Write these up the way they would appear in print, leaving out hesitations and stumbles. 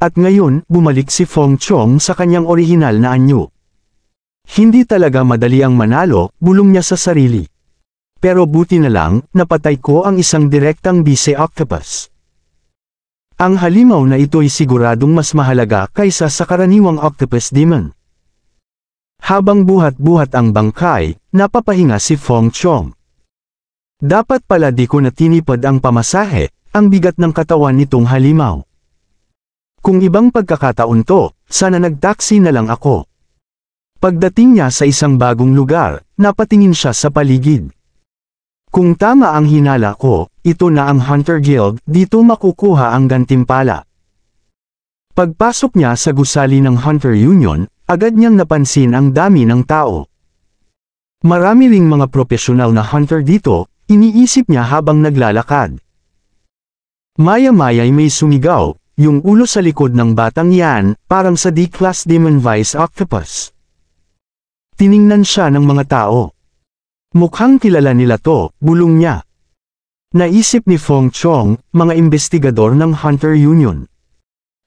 At ngayon, bumalik si Feng Chong sa kanyang orihinal na anyo. Hindi talaga madali ang manalo, bulong niya sa sarili. Pero buti na lang, napatay ko ang isang direktang bise octopus. Ang halimaw na ito'y siguradong mas mahalaga kaysa sa karaniwang octopus demon. Habang buhat-buhat ang bangkay, napapahinga si Feng Chong. Dapat pala di ko na tinipad ang pamasahe, ang bigat ng katawan nitong halimaw. Kung ibang pagkakataon to, sana nagtaksi na lang ako. Pagdating niya sa isang bagong lugar, napatingin siya sa paligid. Kung tama ang hinala ko, ito na ang Hunter Guild, dito makukuha ang gantimpala. Pagpasok niya sa gusali ng Hunter Union, agad niyang napansin ang dami ng tao. Marami ring mga profesional na hunter dito, iniisip niya habang naglalakad. Maya-maya'y may sumigaw, yung ulo sa likod ng batang yan, parang sa D-Class Demon Vice Octopus. Tiningnan siya ng mga tao. Mukhang kilala nila to, bulong niya. Naisip ni Feng Chong, mga investigador ng Hunter Union.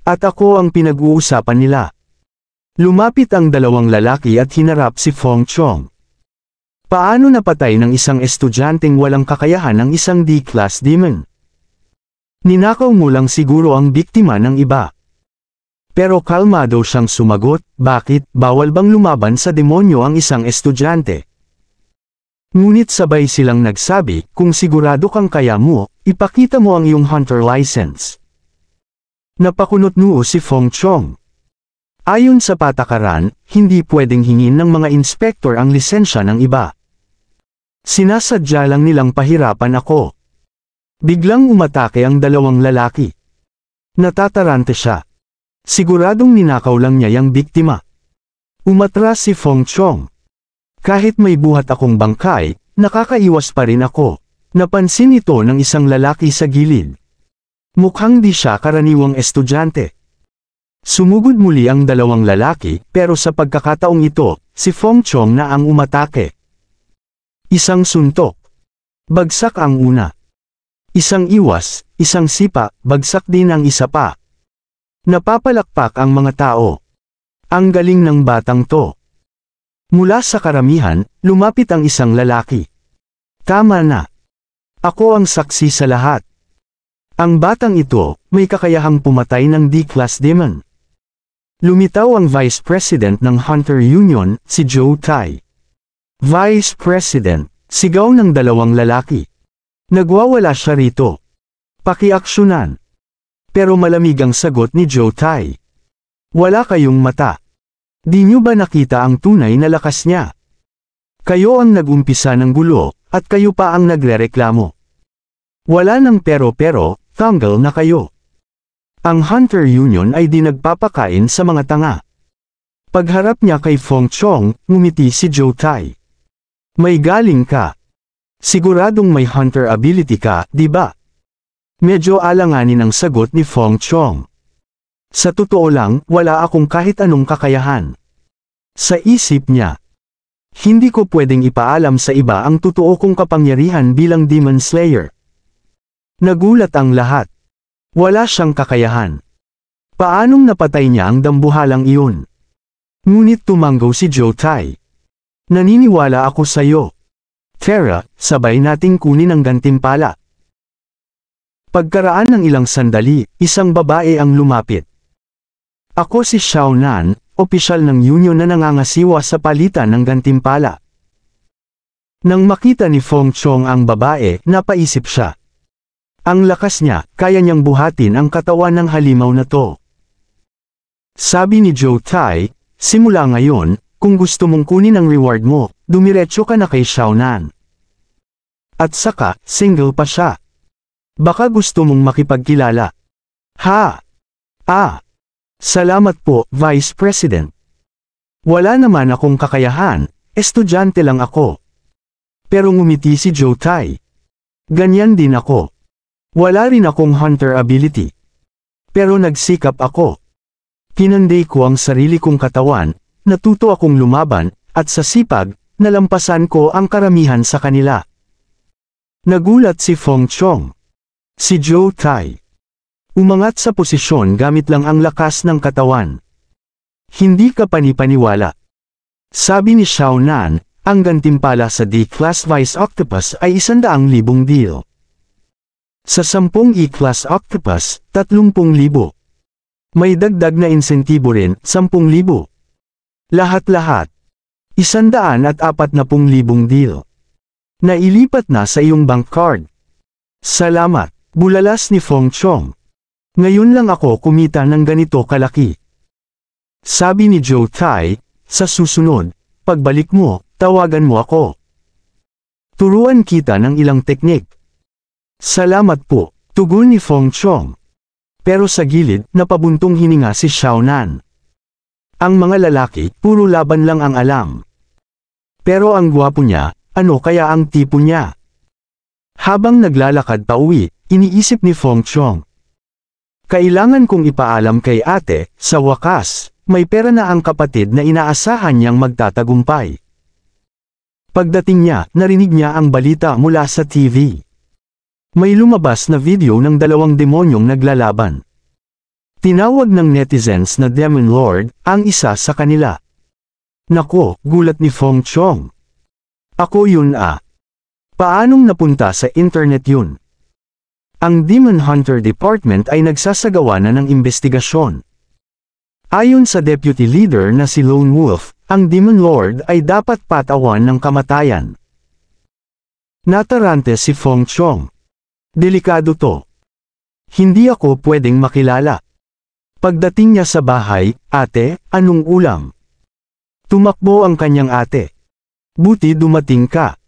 At ako ang pinag-uusapan nila. Lumapit ang dalawang lalaki at hinarap si Feng Chong. Paano napatay ng isang estudyanteng walang kakayahan ang isang D-Class Demon? Ninakaw mo lang siguro ang biktima ng iba. Pero kalmado siyang sumagot, bakit, bawal bang lumaban sa demonyo ang isang estudyante? Ngunit sabay silang nagsabi, kung sigurado kang kaya mo, ipakita mo ang iyong hunter license. Napakunot noo si Feng Chong. Ayon sa patakaran, hindi pwedeng hingin ng mga inspektor ang lisensya ng iba. Sinasadya lang nilang pahirapan ako. Biglang umatake ang dalawang lalaki. Natatarante siya. Siguradong ninakaw lang niya yung biktima. Umatras si Feng Chong. Kahit may buhat akong bangkay, nakakaiwas pa rin ako. Napansin ito ng isang lalaki sa gilid. Mukhang di siya karaniwang estudyante. Sumugod muli ang dalawang lalaki, pero sa pagkakataong ito, si Feng Chong na ang umatake. Isang suntok. Bagsak ang una. Isang iwas, isang sipa, bagsak din ang isa pa. Napapalakpak ang mga tao. Ang galing ng batang to. Mula sa karamihan, lumapit ang isang lalaki. Tama na. Ako ang saksi sa lahat. Ang batang ito, may kakayahang pumatay ng D-Class Demon. Lumitaw ang Vice President ng Hunter Union, si Joe Tai. Vice President, sigaw ng dalawang lalaki. Nagwawala siya rito. Pakiaksyonan. Pero malamig ang sagot ni Joe Tai. Wala kayong mata. Di nyo ba nakita ang tunay na lakas niya? Kayo ang nag-umpisa ng gulo, at kayo pa ang nagrereklamo. Wala nang pero, tanggal na kayo. Ang Hunter Union ay di nagpapakain sa mga tanga. Pagharap niya kay Feng Chong, ngumiti si Joe Tai. May galing ka. Siguradong may hunter ability ka, di ba? Medyo alanganin ang sagot ni Feng Chong. Sa totoo lang, wala akong kahit anong kakayahan. Sa isip niya, hindi ko pwedeng ipaalam sa iba ang totoo kong kapangyarihan bilang Demon Slayer. Nagulat ang lahat. Wala siyang kakayahan. Paanong napatay niya ang dambuhalang iyon? Ngunit tumanggaw si Joe Tai. Naniniwala ako sa'yo. Tara, sabay nating kunin ang gantimpala. Pagkaraan ng ilang sandali, isang babae ang lumapit. Ako si Xiao Nan, opisyal ng union na nangangasiwa sa palitan ng gantimpala. Nang makita ni Feng Chong ang babae, napaisip siya. Ang lakas niya, kaya niyang buhatin ang katawan ng halimaw na to. Sabi ni Joe Tai, simula ngayon, kung gusto mong kunin ang reward mo, dumiretso ka na kay Xiao Nan. At saka, single pa siya. Baka gusto mong makipagkilala. Salamat po, Vice President. Wala naman akong kakayahan, estudyante lang ako. Pero ngumiti si Joe Tai. Ganyan din ako. Wala rin akong hunter ability. Pero nagsikap ako. Pinanday ko ang sarili kong katawan, natuto akong lumaban, at sa sipag, nalampasan ko ang karamihan sa kanila. Nagulat si Feng Chong. Si Joe Tai. Umangat sa posisyon gamit lang ang lakas ng katawan. Hindi ka panipaniwala. Sabi ni Xiao Nan, ang gantimpala sa D-Class Vice Octopus ay 100,000 deal. Sa 10 E-Class Octopus, 30,000. May dagdag na insentibo rin, 10,000. Lahat-lahat. 140,000 deal. Nailipat na sa iyong bank card. Salamat, bulalas ni Feng Chong. Ngayon lang ako kumita ng ganito kalaki. Sabi ni Joe Tai, sa susunod, pagbalik mo, tawagan mo ako. Turuan kita ng ilang teknik. Salamat po, tugon ni Feng Chong. Pero sa gilid, napabuntong hininga si Xiao Nan. Ang mga lalaki, puro laban lang ang alam. Pero ang gwapo niya, ano kaya ang tipo niya? Habang naglalakad pa uwi, iniisip ni Feng Chong. Kailangan kong ipaalam kay ate, sa wakas, may pera na ang kapatid na inaasahan niyang magtatagumpay. Pagdating niya, narinig niya ang balita mula sa TV. May lumabas na video ng 2 demonyong naglalaban. Tinawag ng netizens na Demon Lord, ang isa sa kanila. Nako, gulat ni Feng Chong. Ako yun ah. Paanong napunta sa internet yun? Ang Demon Hunter Department ay nagsasagawa na ng investigasyon. Ayon sa deputy leader na si Lone Wolf, ang Demon Lord ay dapat patawan ng kamatayan. Natarante si Feng Chong. Delikado to. Hindi ako pwedeng makilala. Pagdating niya sa bahay, ate, anong ulam? Tumakbo ang kanyang ate. Buti dumating ka.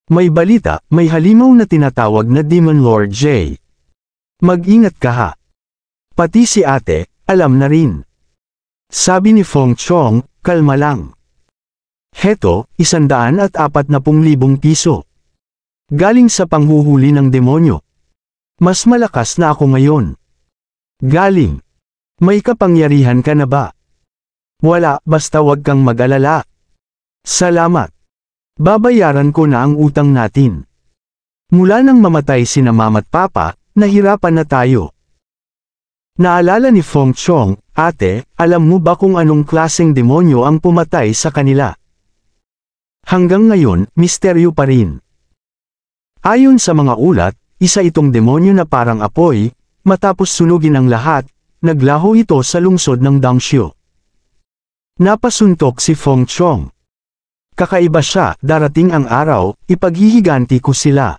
May balita, may halimaw na tinatawag na Demon Lord J. Mag-ingat ka ha. Pati si ate, alam na rin. Sabi ni Feng Chong, kalma lang. Heto, 140,000 piso. Galing sa panghuhuli ng demonyo. Mas malakas na ako ngayon. Galing. May kapangyarihan ka na ba? Wala, basta wag kang mag-alala. Salamat. Babayaran ko na ang utang natin. Mula nang mamatay sina mama't papa, nahirapan na tayo. Naalala ni Feng Chong, ate, alam mo ba kung anong klaseng demonyo ang pumatay sa kanila? Hanggang ngayon, misteryo pa rin. Ayon sa mga ulat, isa itong demonyo na parang apoy, matapos sunugin ang lahat, naglaho ito sa lungsod ng Dangxiu. Napasuntok si Feng Chong. Kakaiba siya, darating ang araw, ipaghihiganti ko sila.